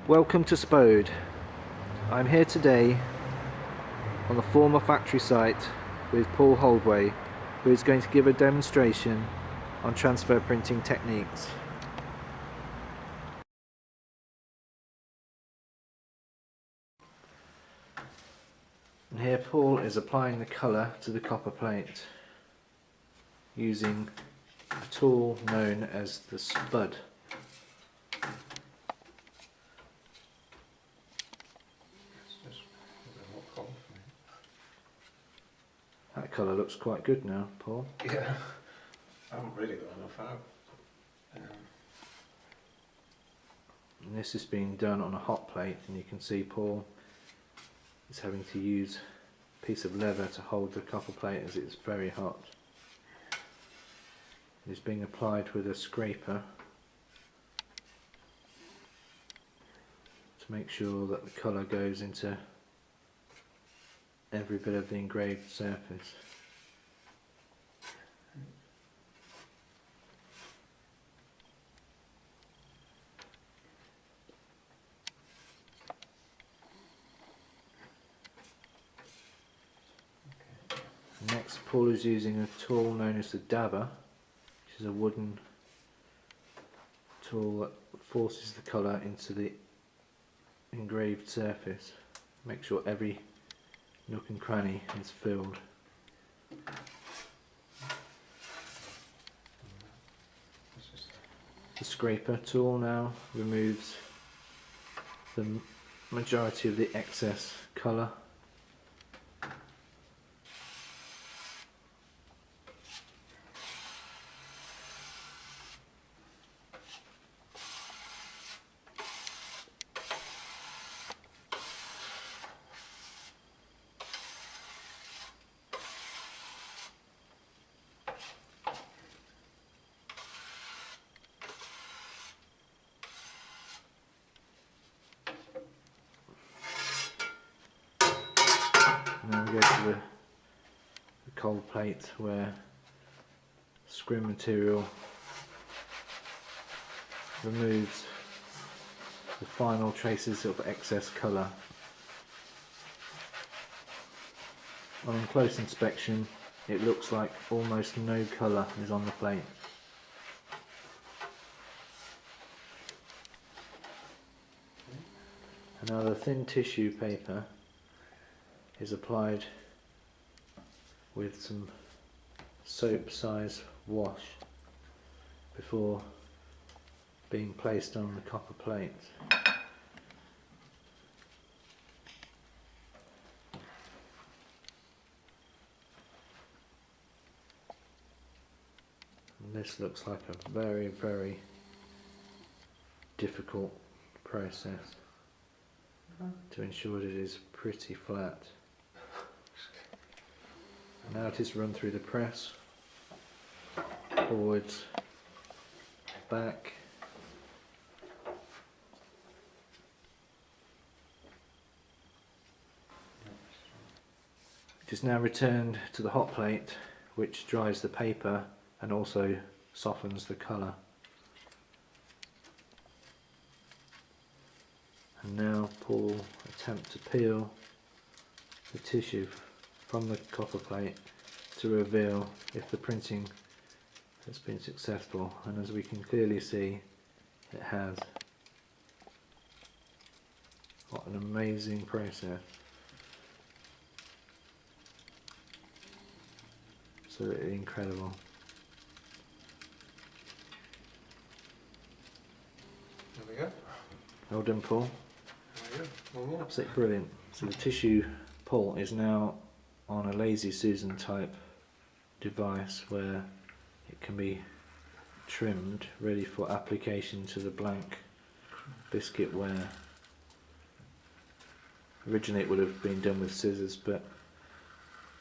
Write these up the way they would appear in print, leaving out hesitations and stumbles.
Welcome to Spode. I'm here today on the former factory site with Paul Holdway, who is going to give a demonstration on transfer printing techniques. And here Paul is applying the colour to the copper plate using a tool known as the spud. That colour looks quite good now, Paul. Yeah, I haven't really got enough out. And this is being done on a hot plate, and you can see Paul is having to use a piece of leather to hold the copper plate as it's very hot. It's being applied with a scraper to make sure that the colour goes into every bit of the engraved surface. Next, Paul is using a tool known as the dabber, which is a wooden tool that forces the colour into the engraved surface. Make sure every nook and cranny is filled. The scraper tool now removes the majority of the excess colour. Now we go to the cold plate where scrim material removes the final traces of excess colour. On close inspection, it looks like almost no colour is on the plate. And now the thin tissue paper is applied with some soap size wash before being placed on the copper plate. And this looks like a very difficult process to ensure that it is pretty flat. Now it is run through the press, forwards, back, it is now returned to the hot plate, which dries the paper and also softens the colour. And now Paul will attempt to peel the tissue from the copper plate to reveal if the printing has been successful, and as we can clearly see, it has. What an amazing process. Absolutely incredible. There we go. Well done, Paul. There we go. One more. Absolutely brilliant. So the tissue pull is now on a Lazy Susan type device where it can be trimmed, ready for application to the blank biscuit ware. Originally it would have been done with scissors, but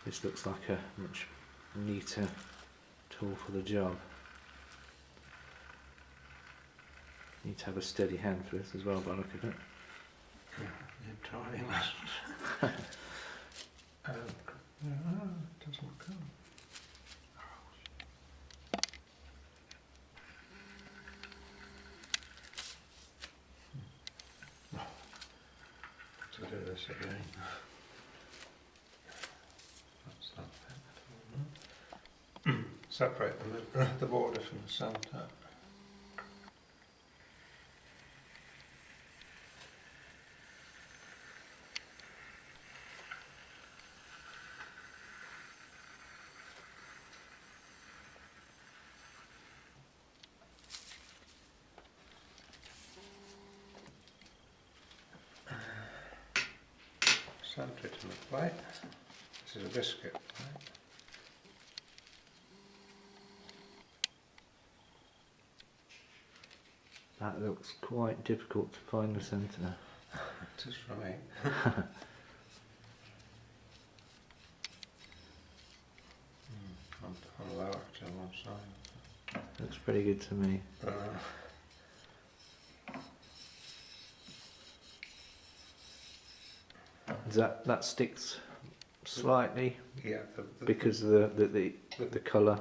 this looks like a much neater tool for the job. You need to have a steady hand for this as well, by the look of it. Entirely mustn't. It doesn't come. this again. That's that bit. Separate the border from the centre. Centre it in the plate. This is a biscuit plate. That looks quite difficult to find the centre. It is for me. I'm low actually on one side. Looks pretty good to me. That sticks slightly Yeah, because of the colour.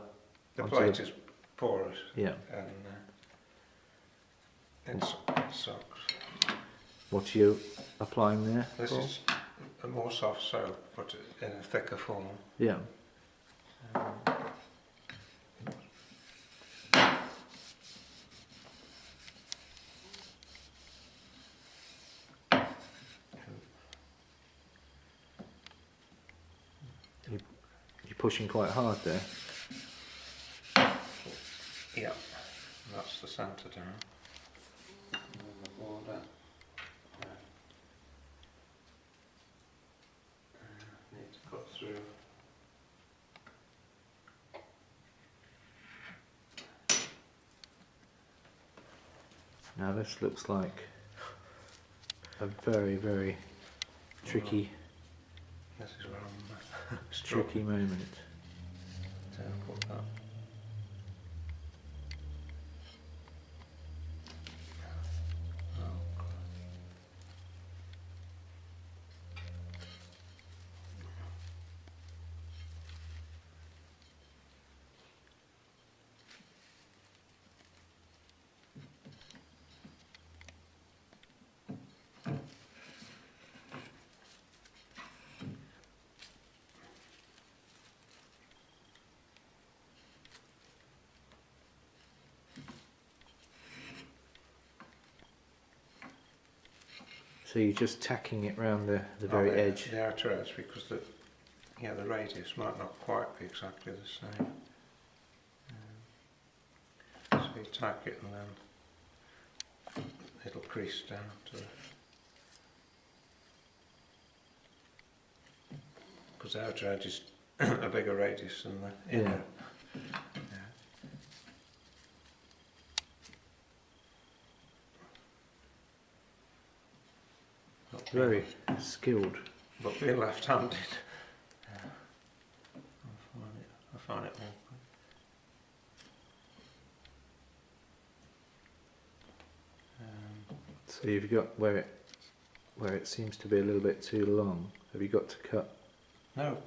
the plate is porous. Yeah. And it sucks. What are you applying there? This Paul? is a more soft soap, but in a thicker form. Yeah. You're pushing quite hard there. Yeah, that's the centre down. And then the border. Need to cut through. Now this looks like a very, very tricky, This is where I'm tricky moment. to put that. Oh, So you're just tacking it round the very edge. The outer edge, because the radius might not quite be exactly the same. So you tack it and then it'll crease down to it. Because the outer edge is a bigger radius than the inner. Very skilled. But being left-handed, I find it awkward. So you've got where it seems to be a little bit too long. Have you got to cut? No,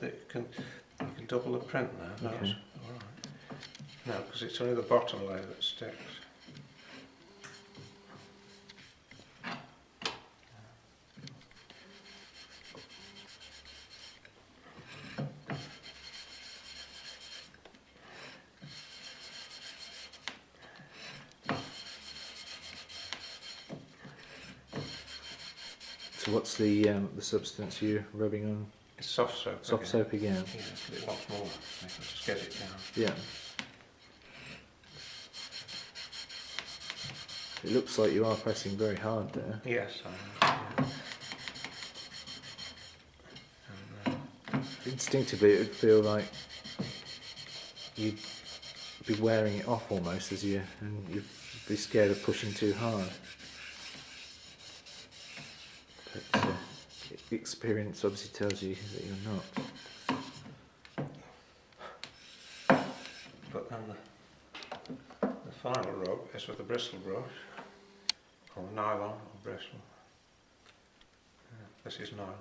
you can double the print now. That's Okay. all right. No, because it's only the bottom layer that sticks. So what's the substance you're rubbing on? It's soft soap. Soft again. soap again. Yeah, but it wants more. I can just get it down. Yeah. It looks like you are pressing very hard there. Yes, I am. Yeah. Instinctively, it would feel like you'd be wearing it off almost and you'd be scared of pushing too hard. But experience obviously tells you that you're not. But then the final rub is with a bristle brush, or nylon or bristle. This is nylon.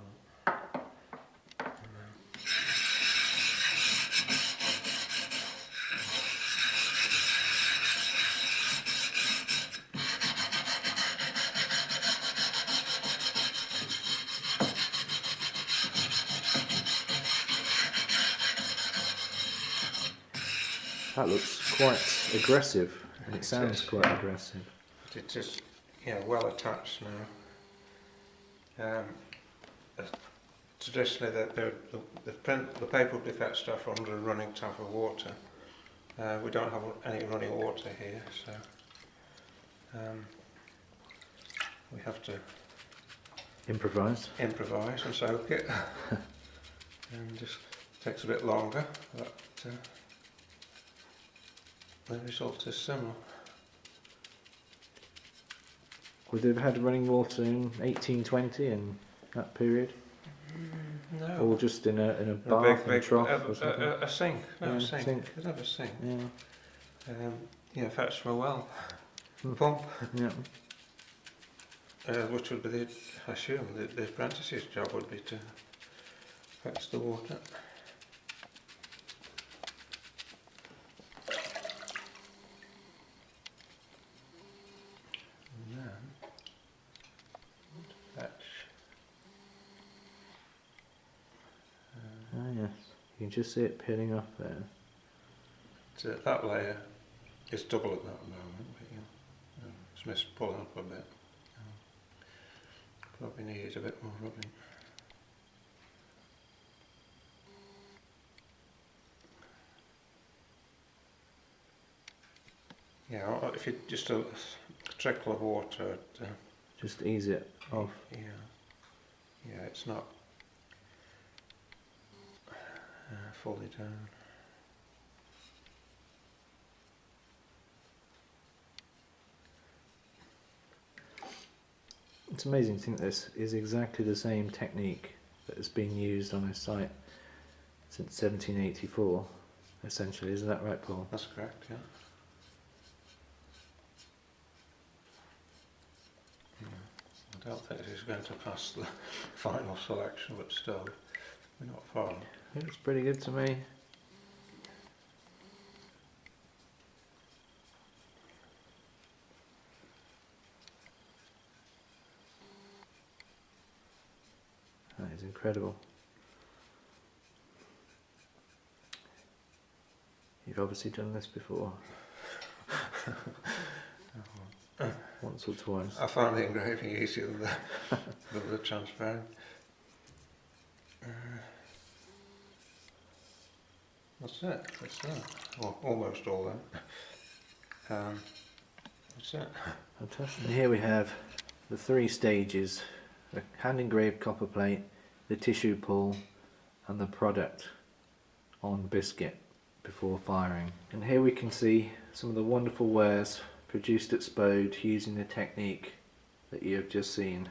That looks quite aggressive, and it sounds quite aggressive. It is, yeah, well attached now. Traditionally, the paper will be fetched off under a running tap of water. We don't have any running water here, so we have to improvise and soak it. And just takes a bit longer, but the result is similar. Would they have had running water in 1820 in that period? No. Or just in a bath and trough or something? A sink. No, Yeah, a sink. sink. Could have a sink. Yeah. Yeah, fetched from a well. Pump. Yeah. Which would be, I assume, the apprentice's job would be to fetch the water. And then fetch. Ah yes, you can just see it peeling off there. So that layer is double at that moment, but it's missed pulling up a bit. Probably needed a bit more rubbing. Yeah, or if you just a trickle of water, just ease it off. Yeah, it's not fully down. It's amazing to think this is exactly the same technique that has been used on a site since 1784, essentially. Isn't that right, Paul? That's correct, yeah. I don't think this is going to pass the final selection, but still, we're not far. It looks pretty good to me. That is incredible. You've obviously done this before. Once or twice. I found the engraving easier than the transparent. That's it. That's that. Well, almost all that. That's it. Fantastic. And here we have the 3 stages: the hand engraved copper plate, the tissue pull, and the product on biscuit before firing. And here we can see some of the wonderful wares produced at Spode using the technique that you have just seen.